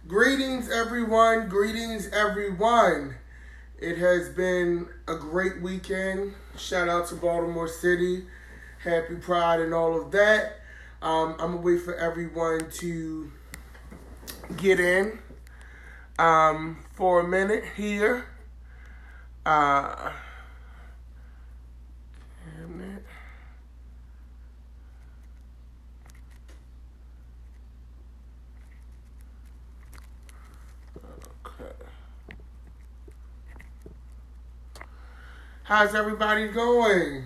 Greetings, everyone. Greetings, everyone. It has been a great weekend. Shout out to Baltimore City. Happy Pride and all of that. I'm going to wait for everyone to get in for a minute here. Cabinet. How's everybody going?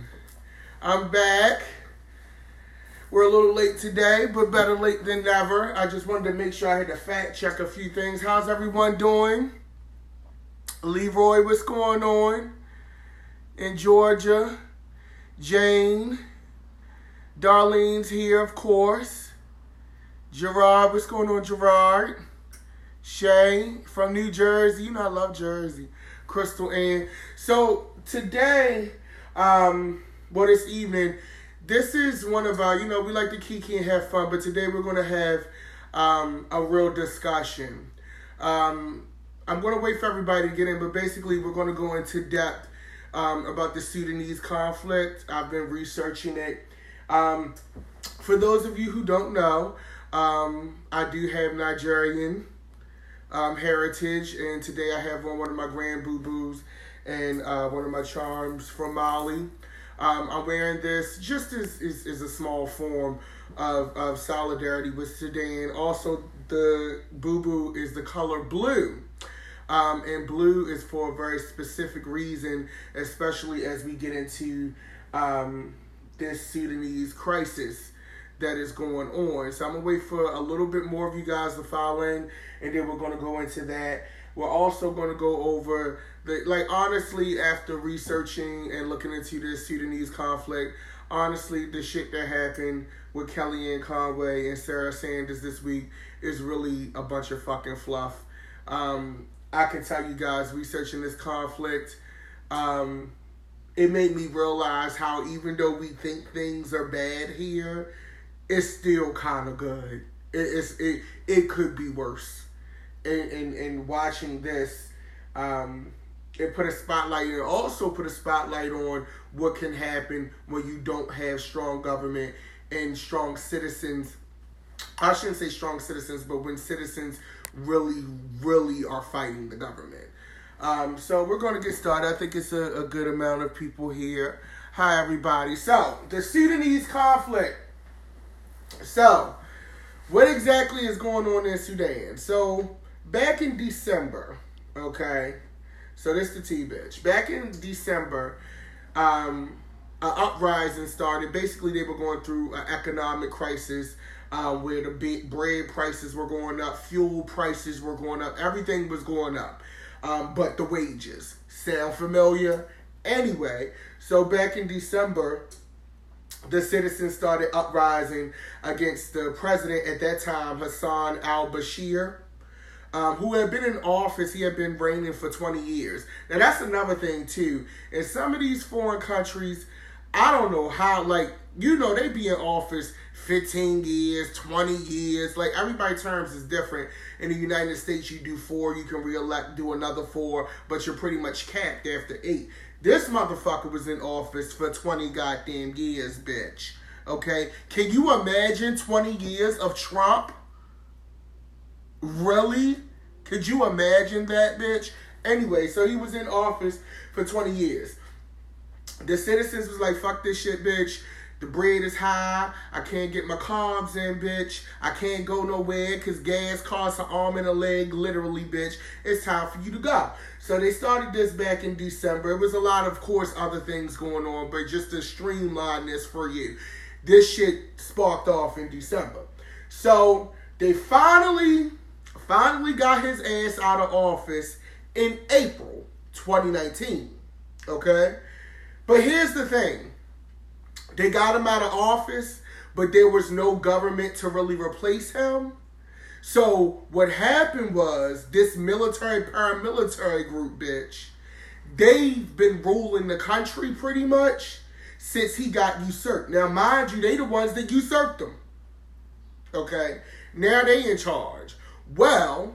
I'm back. We're a little late today, but better late than never. I just wanted to make sure I had to fact check a few things. How's everyone doing? Leroy, what's going on? In Georgia. Jane. Darlene's here, of course. Gerard, what's going on, Gerard? Shay from New Jersey. You know I love Jersey. Crystal Ann. So today, this evening, this is one of our, we like to kiki and have fun, but today we're going to have a real discussion. I'm going to wait for everybody to get in, but basically we're going to go into depth about the Sudanese conflict. I've been researching it. For those of you who don't know, I do have Nigerian heritage, and today I have on one of my grand boo-boos and one of my charms from Mali. I'm wearing this just as a small form of solidarity with Sudan. Also, the boo-boo is the color blue. And blue is for a very specific reason, especially as we get into this Sudanese crisis that is going on. So I'm going to wait for a little bit more of you guys to file in, and then we're going to go into that. We're also going to go over honestly, after researching and looking into this Sudanese conflict, honestly, the shit that happened with Kellyanne, Conway, and Sarah Sanders this week is really a bunch of fucking fluff. I can tell you guys, researching this conflict, it made me realize how even though we think things are bad here, it's still kind of good. It could be worse. And watching this, it put a spotlight, and also put a spotlight on what can happen when you don't have strong government and strong citizens. I shouldn't say strong citizens, but when citizens really, really are fighting the government. So we're going to get started. I think it's a good amount of people here. Hi, everybody. So, the Sudanese conflict. So, what exactly is going on in Sudan? So, back in December, okay, so this the T-bitch. Back in December, an uprising started. Basically, they were going through an economic crisis where the big bread prices were going up, fuel prices were going up, everything was going up. But the wages. Sound familiar? Anyway, so back in December, the citizens started uprising against the president at that time, Hassan al-Bashir, who had been in office. He had been reigning for 20 years. Now, that's another thing, too. In some of these foreign countries, I don't know how, they be in office 15 years, 20 years. Everybody's terms is different. In the United States, you do 4, you can re-elect, do another 4, but you're pretty much capped after 8. This motherfucker was in office for 20 goddamn years, bitch. Okay? Can you imagine 20 years of Trump? Really? Could you imagine that, bitch? Anyway, so he was in office for 20 years. The citizens was like, fuck this shit, bitch. The bread is high. I can't get my carbs in, bitch. I can't go nowhere because gas costs an arm and a leg, literally, bitch. It's time for you to go. So they started this back in December. It was a lot, of course, other things going on, but just to streamline this for you, this shit sparked off in December. So they finally got his ass out of office in April 2019, okay? But here's the thing. They got him out of office, but there was no government to really replace him. So what happened was this paramilitary group, bitch, they've been ruling the country pretty much since he got usurped. Now, mind you, they the ones that usurped him. Okay? Now they in charge. Well,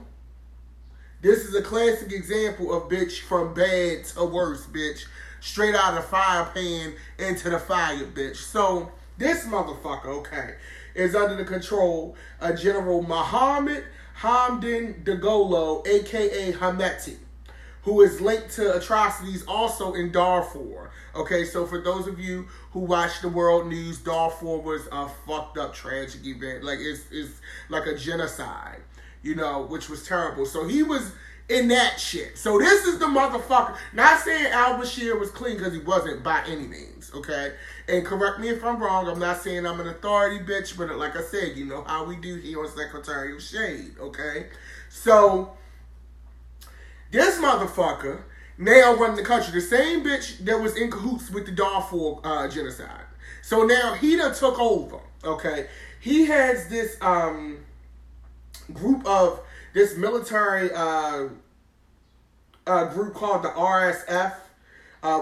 This is a classic example of bitch from bad to worse, bitch. Straight out of the fire pan into the fire, bitch. So this motherfucker, okay, is under the control of General Mohammed Hamdan Dagalo, a.k.a. Hameti, who is linked to atrocities also in Darfur. Okay, so for those of you who watch the world news, Darfur was a fucked up tragic event. Like, it's like a genocide, you know, which was terrible. So he was in that shit. So this is the motherfucker. Not saying al-Bashir was clean, because he wasn't by any means, okay? And correct me if I'm wrong. I'm not saying I'm an authority, bitch, but like I said, you know how we do here on Secretary of Shade, okay? So this motherfucker now running the country. The same bitch that was in cahoots with the Darfur genocide. So now he done took over, okay? He has this group of this military group called the RSF,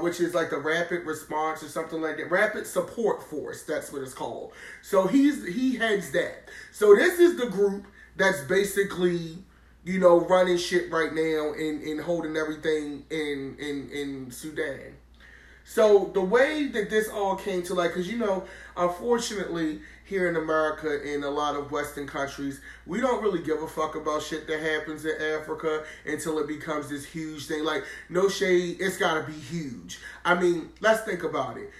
which is like the Rapid Response or something like that. Rapid Support Force, that's what it's called. So he heads that. So this is the group that's basically, you know, running shit right now and holding everything in Sudan. So the way that this all came to light, because, you know, unfortunately, here in America and a lot of Western countries, we don't really give a fuck about shit that happens in Africa until it becomes this huge thing. Like, no shade, it's got to be huge. I mean, let's think about it.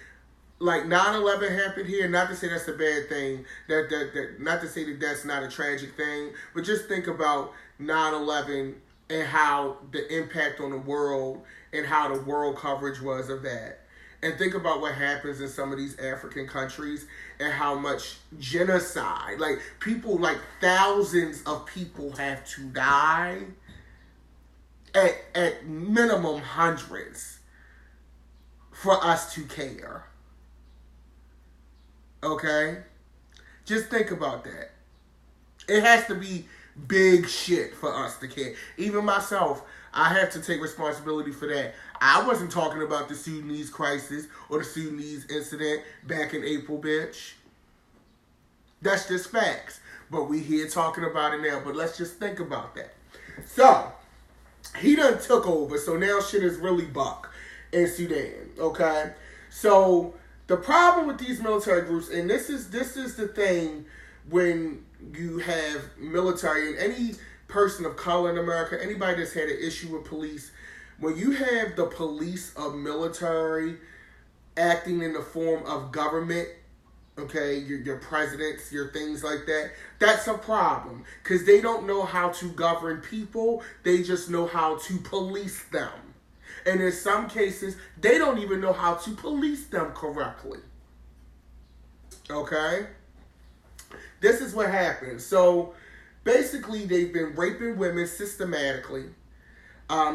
Like, 9/11 happened here. Not to say that's a bad thing. Not to say that that's not a tragic thing. But just think about 9/11 and how the impact on the world and how the world coverage was of that. And think about what happens in some of these African countries and how much genocide, like people, like thousands of people have to die, at minimum hundreds, for us to care. Okay? Just think about that. It has to be big shit for us to care. Even myself, I have to take responsibility for that. I wasn't talking about the Sudanese crisis or the Sudanese incident back in April, bitch. That's just facts. But we here talking about it now. But let's just think about that. So, he done took over. So now shit is really buck in Sudan. Okay? So, the problem with these military groups, and this is the thing when you have military and any person of color in America, anybody that's had an issue with police, when you have the police of military acting in the form of government, okay, your presidents, your things like that, that's a problem. Because they don't know how to govern people. They just know how to police them. And in some cases, they don't even know how to police them correctly. Okay? This is what happens. So, basically, they've been raping women systematically.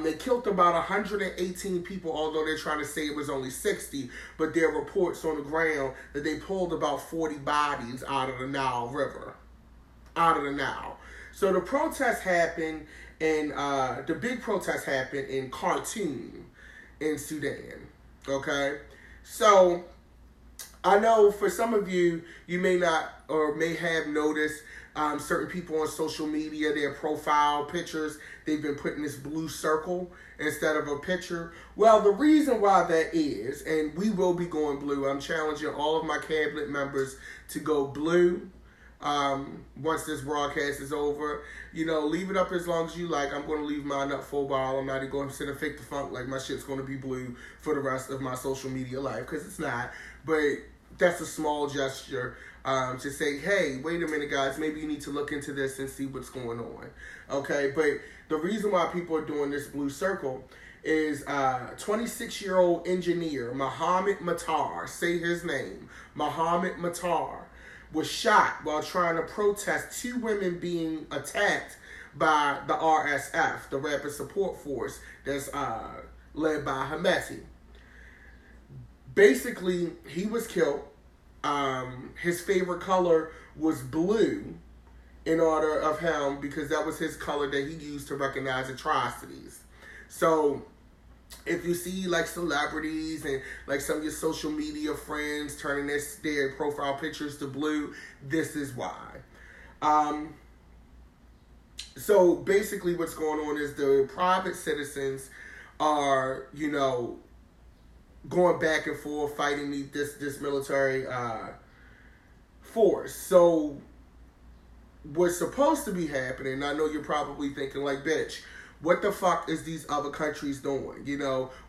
They killed about 118 people, although they're trying to say it was only 60. But there are reports on the ground that they pulled about 40 bodies out of the Nile River. Out of the Nile. So the protests happened, and the big protest happened in Khartoum in Sudan. Okay? So, I know for some of you, you may not or may have noticed certain people on social media, their profile pictures, they've been putting this blue circle instead of a picture. Well, the reason why that is, and we will be going blue, I'm challenging all of my cabinet members to go blue once this broadcast is over. You know, leave it up as long as you like. I'm going to leave mine up for a while. I'm not even going to sit and fake the funk like my shit's going to be blue for the rest of my social media life, because it's not. But that's a small gesture to say, hey, wait a minute, guys, maybe you need to look into this and see what's going on. Okay, but the reason why people are doing this blue circle is 26-year-old engineer Mohammed Matar, say his name, Mohammed Matar, was shot while trying to protest two women being attacked by the RSF, the Rapid Support Force, that's led by Hameti. Basically, he was killed. His favorite color was blue in honor of him, because that was his color that he used to recognize atrocities. So, if you see like celebrities and like some of your social media friends turning their profile pictures to blue, this is why. So basically what's going on is the private citizens are, going back and forth fighting this military force. So what's supposed to be happening, I know you're probably thinking like, bitch, what the fuck is these other countries doing?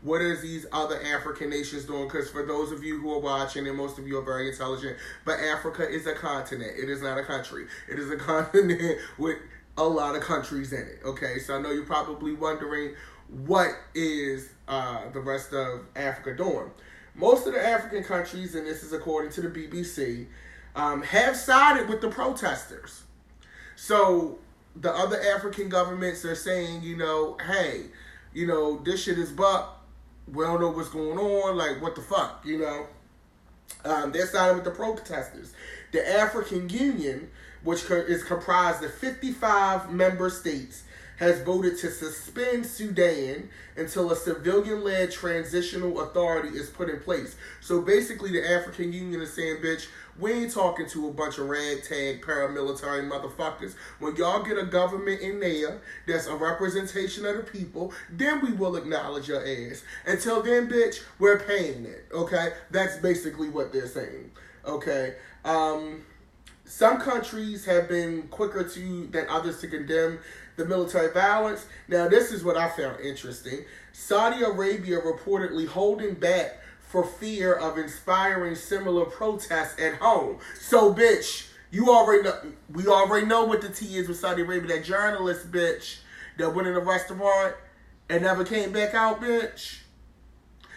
What is these other African nations doing? Because for those of you who are watching, and most of you are very intelligent, but Africa is a continent. It is not a country. It is a continent with a lot of countries in it. Okay, so I know you're probably wondering, what is the rest of Africa doing? Most of the African countries, and this is according to the BBC, have sided with the protesters. So the other African governments are saying, hey, this shit is buck. We don't know what's going on. Like, what the fuck, They're siding with the protesters. The African Union, which is comprised of 55 member states, has voted to suspend Sudan until a civilian-led transitional authority is put in place. So basically the African Union is saying, bitch, we ain't talking to a bunch of ragtag paramilitary motherfuckers. When y'all get a government in there that's a representation of the people, then we will acknowledge your ass. Until then, bitch, we're paying it, okay? That's basically what they're saying, okay? Some countries have been quicker than others to condemn the military violence. Now, this is what I found interesting. Saudi Arabia reportedly holding back for fear of inspiring similar protests at home. So, bitch, we already know what the tea is with Saudi Arabia. That journalist, bitch, that went in a restaurant and never came back out, bitch.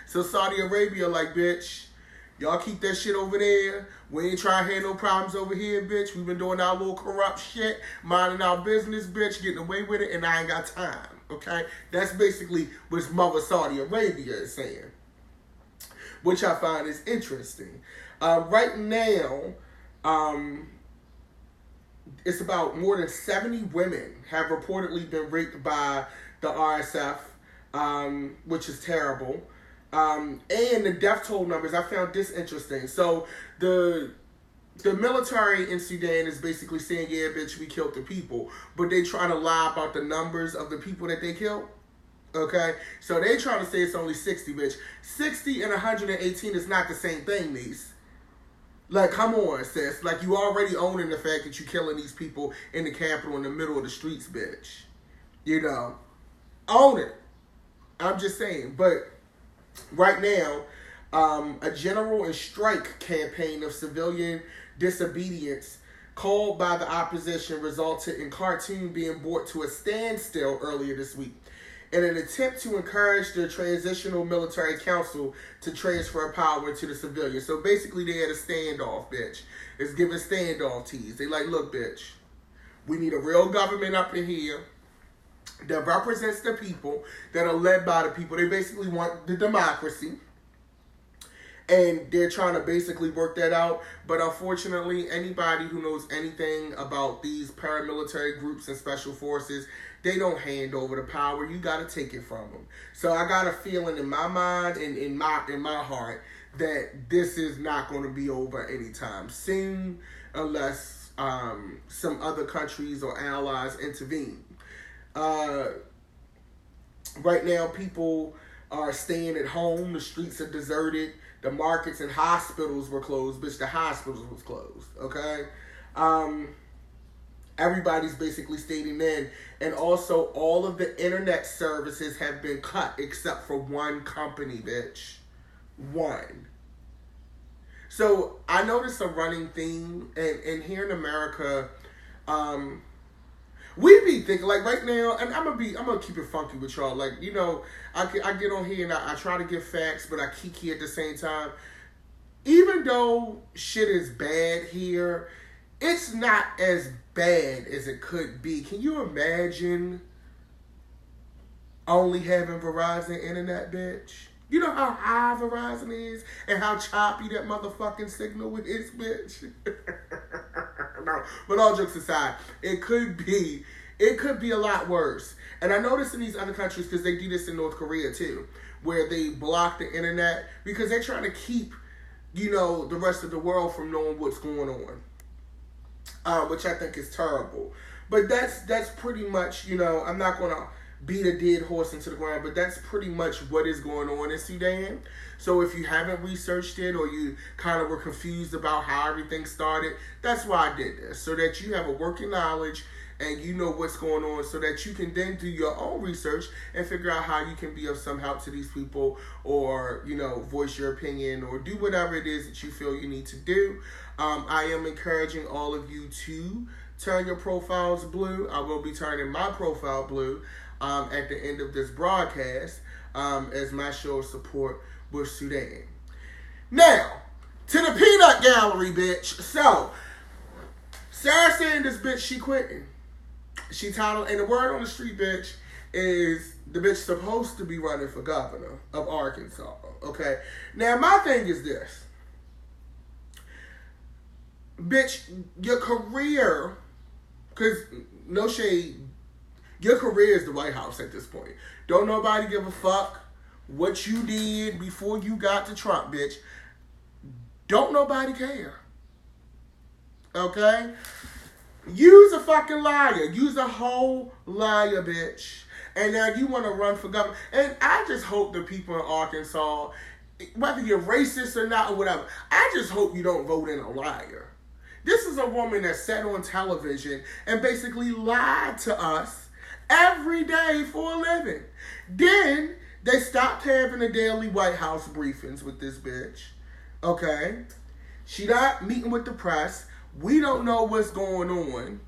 So Saudi Arabia like, bitch, y'all keep that shit over there. We ain't trying to have no problems over here, bitch. We've been doing our little corrupt shit, minding our business, bitch, getting away with it, and I ain't got time, okay? That's basically what Mother Saudi Arabia is saying, which I find is interesting. Right now, it's about more than 70 women have reportedly been raped by the RSF, which is terrible. And the death toll numbers, I found this interesting. So the military in Sudan is basically saying, yeah, bitch, we killed the people. But they trying to lie about the numbers of the people that they killed. Okay? So they trying to say it's only 60, bitch. 60 and 118 is not the same thing, niece. Like, come on, sis. Like, you already owning the fact that you killing these people in the capital in the middle of the streets, bitch. Own it. I'm just saying. But right now, a general and strike campaign of civilian disobedience called by the opposition resulted in Khartoum being brought to a standstill earlier this week in an attempt to encourage the Transitional Military Council to transfer power to the civilians. So basically they had a standoff, bitch. It's giving standoff tease. They like, look, bitch, we need a real government up in here that represents the people, that are led by the people. They basically want the democracy. And they're trying to basically work that out. But unfortunately, anybody who knows anything about these paramilitary groups and special forces, they don't hand over the power. You got to take it from them. So I got a feeling in my mind and in my heart that this is not going to be over anytime soon unless some other countries or allies intervene. Right now, people are staying at home. The streets are deserted. The markets and hospitals were closed. Bitch, the hospitals was closed, okay? Everybody's basically staying in. And also, all of the internet services have been cut except for one company, bitch. One. So, I noticed a running theme. And here in America, we be thinking, like, right now, and I'm gonna keep it funky with y'all. Like, I get on here and I try to give facts, but I kiki at the same time. Even though shit is bad here, it's not as bad as it could be. Can you imagine only having Verizon internet, bitch? You know how high Verizon is and how choppy that motherfucking signal is, bitch? No, but all jokes aside, it could be a lot worse. And I noticed in these other countries, because they do this in North Korea too, where they block the internet because they're trying to keep, the rest of the world from knowing what's going on, which I think is terrible. But that's pretty much, I'm not going to beat a dead horse into the ground, but that's pretty much what is going on in Sudan. So if you haven't researched it or you kind of were confused about how everything started, that's why I did this, so that you have a working knowledge and you know what's going on, so that you can then do your own research and figure out how you can be of some help to these people, or voice your opinion, or do whatever it is that you feel you need to do. I am encouraging all of you to turn your profiles blue. I will be turning my profile blue at the end of this broadcast as my show of support with Sudan. Now, to the peanut gallery, bitch. So, Sarah Sanders, bitch, she quitting. She titled, and the word on the street, bitch, is the bitch supposed to be running for governor of Arkansas. Okay? Now, my thing is this. Bitch, your career, because no shade, your career is the White House at this point. Don't nobody give a fuck what you did before you got to Trump, bitch. Don't nobody care. Okay? Use a fucking liar. Use a whole liar, bitch. And now you want to run for governor. And I just hope the people in Arkansas, whether you're racist or not or whatever, I just hope you don't vote in a liar. This is a woman that sat on television and basically lied to us every day for a living. Then they stopped having the daily White House briefings with this bitch. Okay? She not meeting with the press. We don't know what's going on.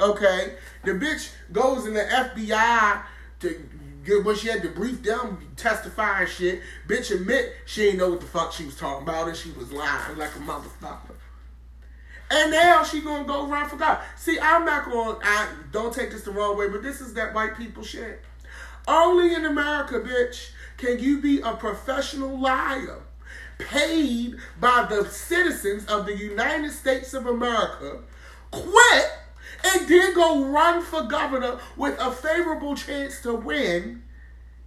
Okay? The bitch goes in the FBI to get what she had to brief them, testify and shit. Bitch admit she ain't know what the fuck she was talking about and she was lying like a motherfucker. And now she gonna go run for God. See, don't take this the wrong way, but this is that white people shit. Only in America, bitch, can you be a professional liar paid by the citizens of the United States of America, quit, and then go run for governor with a favorable chance to win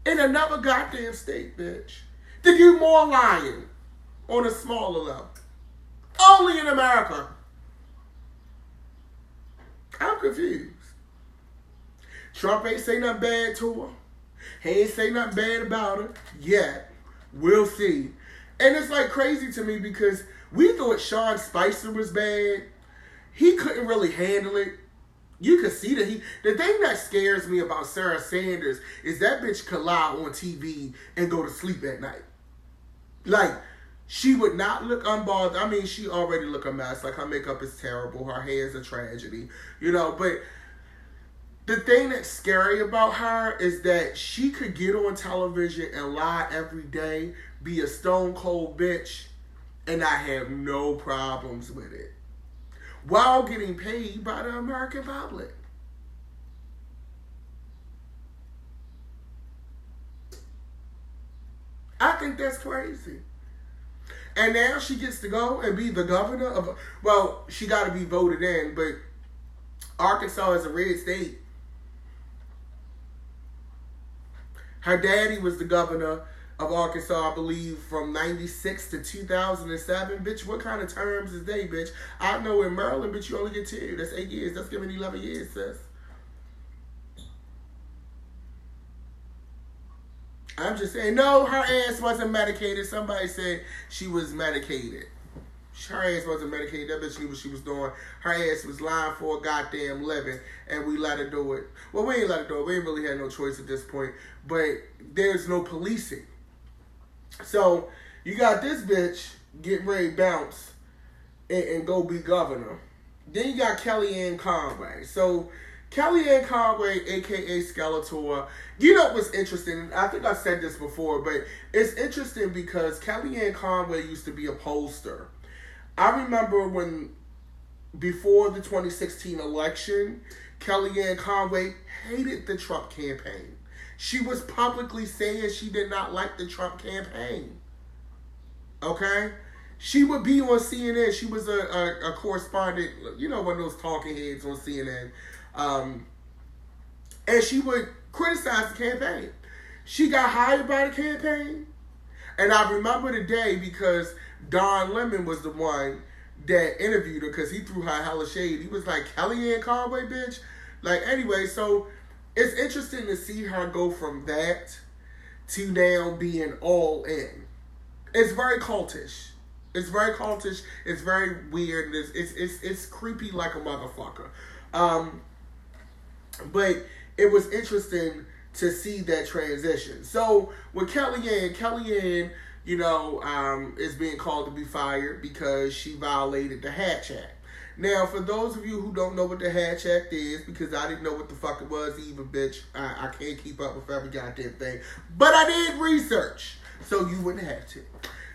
in another goddamn state, bitch. To do more lying on a smaller level. Only in America. I'm confused. Trump ain't say nothing bad to her. He ain't say nothing bad about her yet. We'll see. And it's like crazy to me because we thought Sean Spicer was bad. He couldn't really handle it. You could see that the thing that scares me about Sarah Sanders is that bitch could lie on TV and go to sleep at night. Like, she would not look unbothered. I mean, she already look a mess. Like, her makeup is terrible. Her hair is a tragedy. But the thing that's scary about her is that she could get on television and lie every day, be a stone cold bitch, and I have no problems with it, while getting paid by the American public. I think that's crazy. And now she gets to go and be the governor of, well, she got to be voted in, but Arkansas is a red state. Her daddy was the governor of Arkansas, I believe, from 96 to 2007. Bitch, what kind of terms is they, bitch? I know in Maryland, bitch, you only get 2. That's 8 years. That's giving 11 years, sis. I'm just saying, no, her ass wasn't medicated. Somebody said she was medicated. Her ass wasn't medicated. That bitch knew what she was doing. Her ass was lying for a goddamn living, and we let her do it. Well, we ain't let her do it. We ain't really had no choice at this point, but there's no policing. So, you got this bitch getting ready to bounce and go be governor. Then you got Kellyanne Conway. So, Kellyanne Conway, a.k.a. Skeletor. You know what's interesting? I think I've said this before, but it's interesting because Kellyanne Conway used to be a pollster. I remember when, before the 2016 election, Kellyanne Conway hated the Trump campaign. She was publicly saying she did not like the Trump campaign. Okay? She would be on CNN. She was a correspondent, one of those talking heads on CNN. And she would criticize the campaign. She got hired by the campaign. And I remember the day because Don Lemon was the one that interviewed her because he threw her hella shade. He was like, Kellyanne Conway, bitch, Like, anyway, so it's interesting to see her go from that to now being all in. It's very cultish. It's very cultish. It's very weird. It's creepy like a motherfucker. But it was interesting to see that transition. So with Kellyanne, you know, is being called to be fired because she violated the Hatch Act. Now, for those of you who don't know what the Hatch Act is, because I didn't know what the fuck it was either, bitch. I can't keep up with every goddamn thing. But I did research, so you wouldn't have to.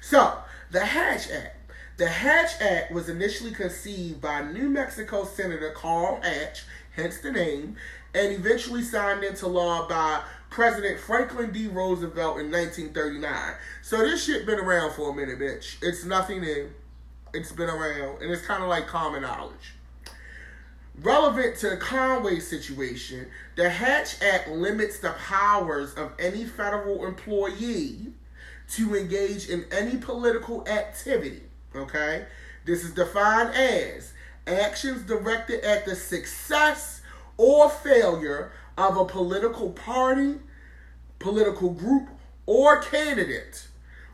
So, the Hatch Act. The Hatch Act was initially conceived by New Mexico Senator Carl Hatch, hence the name, and eventually signed into law by President Franklin D. Roosevelt in 1939. So this shit been around for a minute, bitch. It's nothing new. It's been around, and it's kind of like common knowledge. Relevant to the Conway situation, the Hatch Act limits the powers of any federal employee to engage in any political activity, okay? This is defined as actions directed at the success or failure of a political party, political group, or candidate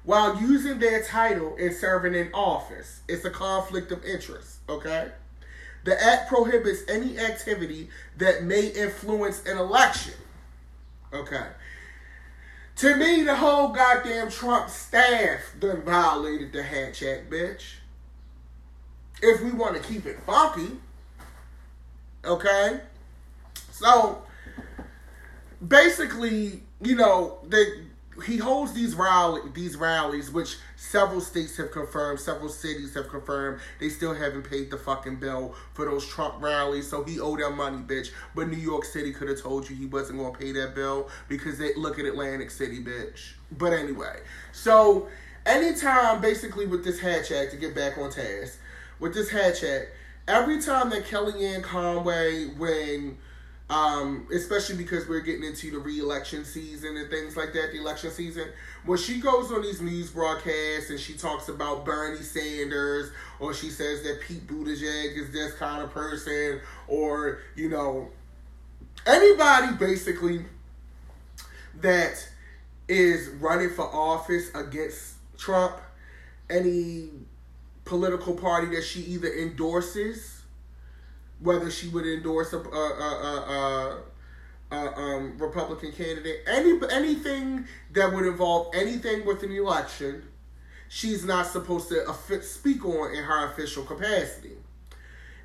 while using their title and serving in office. It's a conflict of interest, okay? The act prohibits any activity that may influence an election, okay? To me, the whole goddamn Trump staff done violated the Hatch Act, bitch. If we want to keep it funky, okay? So, basically, you know, he holds these rallies, which several states have confirmed, several cities have confirmed. They still haven't paid the fucking bill for those Trump rallies, so he owed them money, bitch. But New York City could have told you he wasn't going to pay that bill because they look at Atlantic City, bitch. But anyway, so anytime, basically, with this Hatch Act, to get back on task, with this Hatch Act, every time that Kellyanne Conway, when especially because we're getting into the re-election season and things like that, the election season, when she goes on these news broadcasts and she talks about Bernie Sanders, or she says that Pete Buttigieg is this kind of person, or, you know, anybody basically that is running for office against Trump, any political party that she either endorses, whether she would endorse a Republican candidate, anything that would involve anything with an election, she's not supposed to speak on in her official capacity.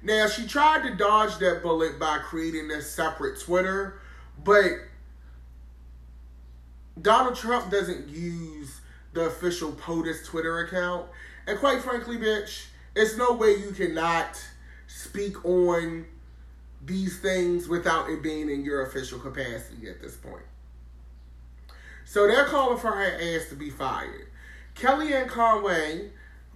Now, she tried to dodge that bullet by creating a separate Twitter, but Donald Trump doesn't use the official POTUS Twitter account. And quite frankly, bitch, it's no way you cannot speak on these things without it being in your official capacity at this point. So they're calling for her ass to be fired. Kellyanne Conway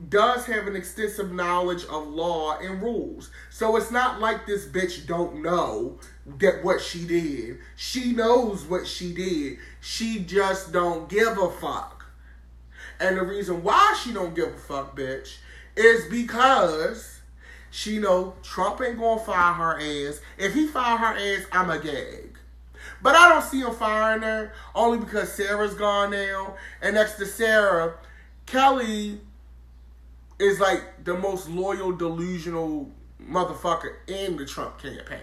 does have an extensive knowledge of law and rules. So it's not like this bitch don't know that what she did. She knows what she did. She just don't give a fuck. And the reason why she don't give a fuck, bitch, is because she know Trump ain't gonna fire her ass. If he fire her ass, I'm a gag. But I don't see him firing her, only because Sarah's gone now. And next to Sarah, Kelly is like the most loyal, delusional motherfucker in the Trump campaign.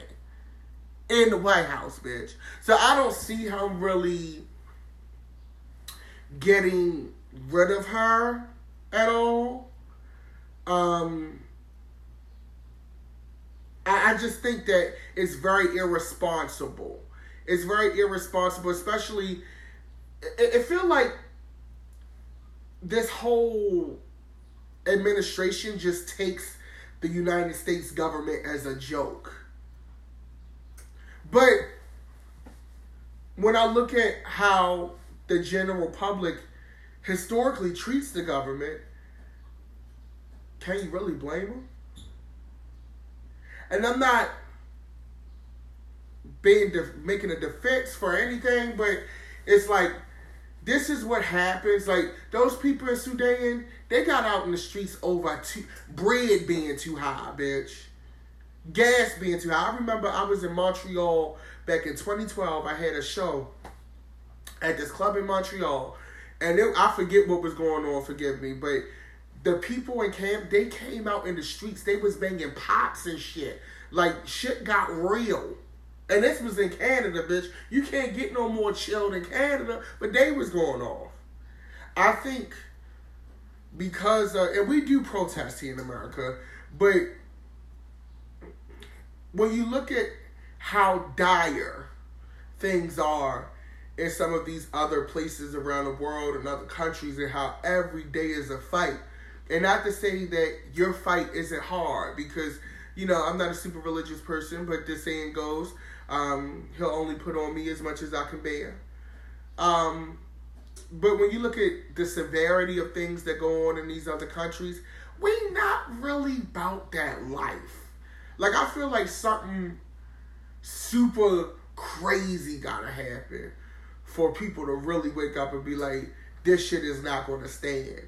In the White House, bitch. So I don't see him really getting rid of her at all. I just think that it's very irresponsible. It's very irresponsible, especially, it feels like this whole administration just takes the United States government as a joke. But when I look at how the general public historically treats the government, can you really blame them? And I'm not making a defense for anything, but it's like, this is what happens. Like, those people in Sudan, they got out in the streets over bread being too high, bitch. gas being too high. I remember I was in Montreal back in 2012. I had a show at this club in Montreal, and I forget what was going on, forgive me, but the people in camp, they came out in the streets. They was banging pots and shit. Like, shit got real. And this was in Canada, bitch. You can't get no more chill in Canada, but they was going off. I think because, and we do protest here in America, but when you look at how dire things are in some of these other places around the world and other countries, and how every day is a fight, and not to say that your fight isn't hard, because, you know, I'm not a super religious person, but the saying goes, he'll only put on me as much as I can bear. But when you look at the severity of things that go on in these other countries, we not really about that life. Like, I feel like something super crazy gotta happen for people to really wake up and be like, this shit is not gonna stand.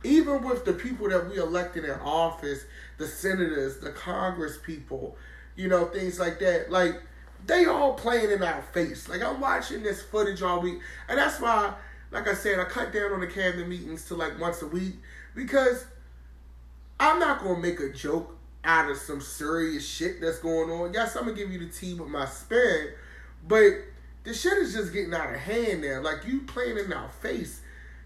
Even with the people that we elected in office, the senators, the Congress people, you know, things like that, like, they all playing in our face. Like, I'm watching this footage all week, and that's why, like I said, I cut down on the cabinet meetings to like once a week, because I'm not going to make a joke out of some serious shit that's going on. Yes, I'm going to give you the tea with my spin, but the shit is just getting out of hand now. Like, you playing in our face.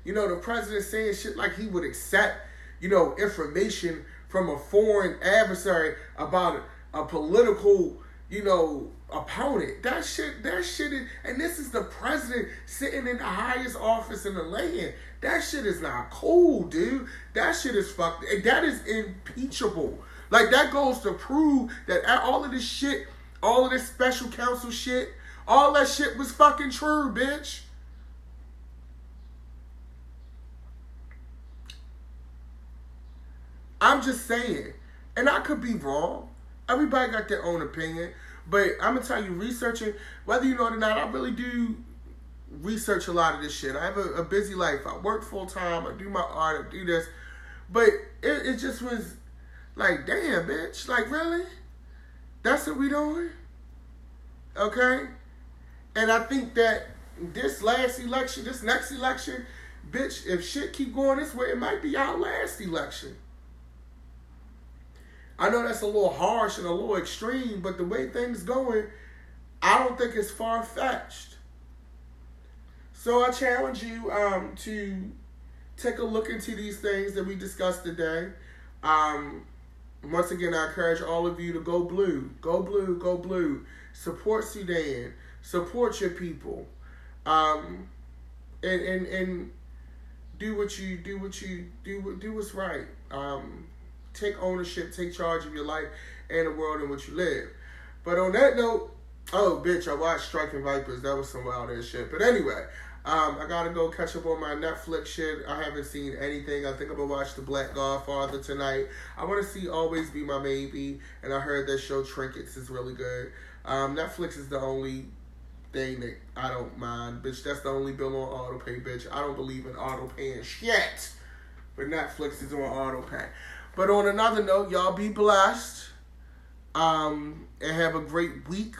You know, the president saying shit like he would accept, you know, information from a foreign adversary about a political, you know, opponent. That shit is, and this is the president sitting in the highest office in the land. That shit is not cool, dude. That shit is fucked. That is impeachable. Like, that goes to prove that all of this shit, all of this special counsel shit, all that shit was fucking true, bitch. I'm just saying. And I could be wrong. Everybody got their own opinion. But I'm going to tell you, researching, whether you know it or not, I really do research a lot of this shit. I have a busy life. I work full time. I do my art. I do this. But it just was like, damn, bitch. Like, really? That's what we doing? Okay? And I think that this last election, this next election, bitch, if shit keep going this way, it might be our last election. I know that's a little harsh and a little extreme, but the way things going, I don't think it's far-fetched. So I challenge you to take a look into these things that we discussed today. Once again, I encourage all of you to go blue. Go blue, go blue. Support Sudan. Support your people. And do what's right. Take ownership, take charge of your life and the world in which you live. But on that note, oh, bitch, I watched Striking Vipers. That was some wild ass shit. But anyway, I gotta go catch up on my Netflix shit. I haven't seen anything. I think I'm gonna watch The Black Godfather tonight. I want to see Always Be My Maybe, and I heard that show Trinkets is really good. Netflix is the only thing that I don't mind, bitch. That's the only bill on auto pay, bitch. I don't believe in auto paying shit, but Netflix is on auto pay. But on another note, y'all be blessed, and have a great week.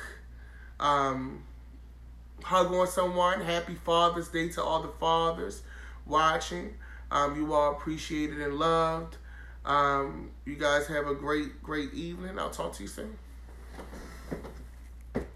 Hug on someone. Happy Father's Day to all the fathers watching. You all appreciated and loved. You guys have a great evening. I'll talk to you soon.